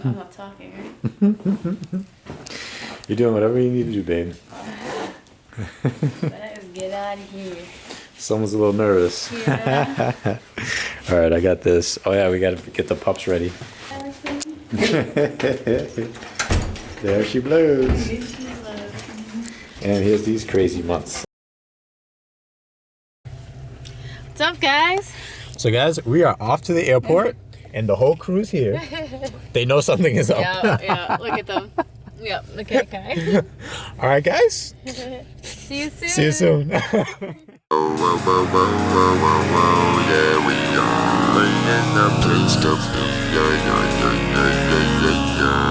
I'm not talking, right? You're doing whatever you need to do, babe. Let's get out of here. Someone's a little nervous. Yeah. All right, I got this. Oh yeah, we got to get the pups ready. There she blows. And here's these crazy months. What's up, guys? So guys, we are off to the airport and the whole crew's here. They know something is up. Yeah, look at them. Yep, okay. All right, guys. See you soon. See you soon. Yeah, we are in the place to be. Yeah.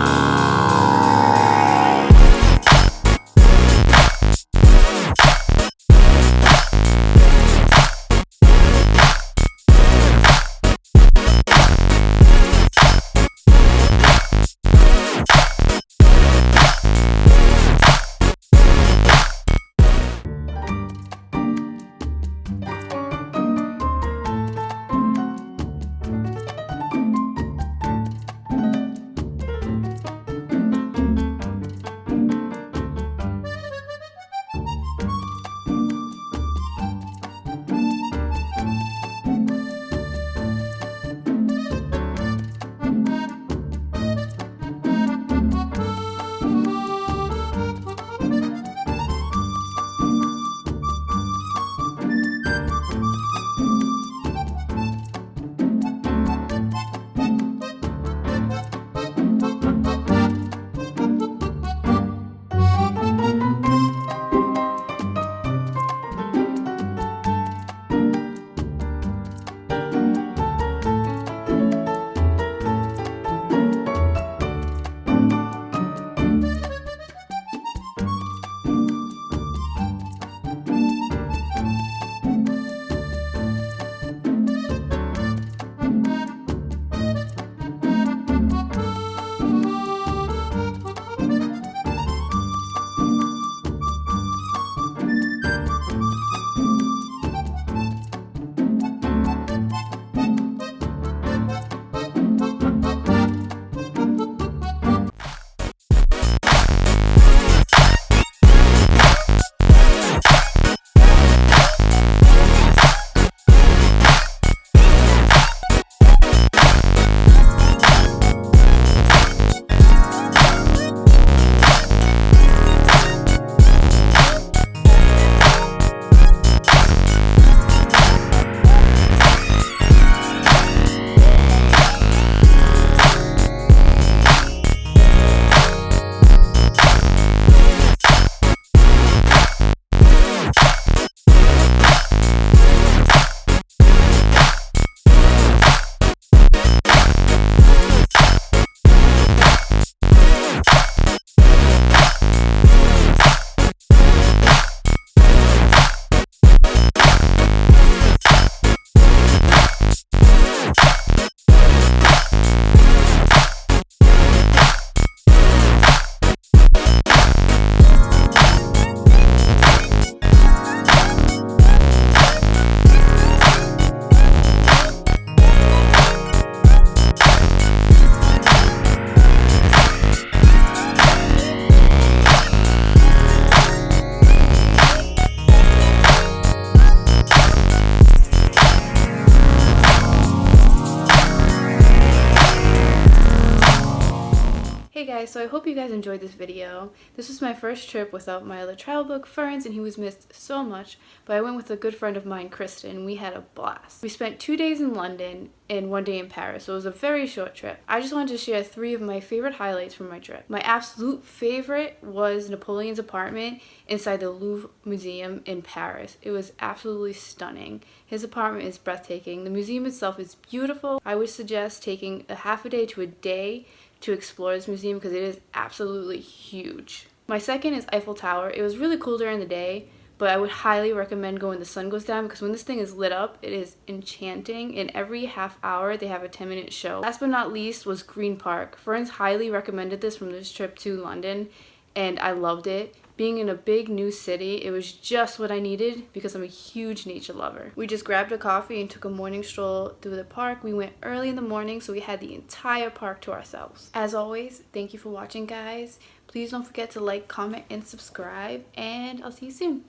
Hey guys, so I hope you guys enjoyed this video. This was my first trip without my other travel book, Ferns, and he was missed so much, but I went with a good friend of mine, Kristen. We had a blast. We spent 2 days in London and 1 day in Paris, so it was a very short trip. I just wanted to share 3 of my favorite highlights from my trip. My absolute favorite was Napoleon's apartment inside the Louvre Museum in Paris. It was absolutely stunning. His apartment is breathtaking. The museum itself is beautiful. I would suggest taking a half a day to a day to explore this museum because it is absolutely huge. My second is Eiffel Tower. It was really cool during the day, but I would highly recommend going when the sun goes down because when this thing is lit up, it is enchanting, and every half hour they have a 10-minute show. Last but not least was Green Park. Friends highly recommended this from this trip to London, and I loved it. Being in a big new city, it was just what I needed because I'm a huge nature lover. We just grabbed a coffee and took a morning stroll through the park. We went early in the morning, so we had the entire park to ourselves. As always, thank you for watching, guys. Please don't forget to like, comment, and subscribe, and I'll see you soon.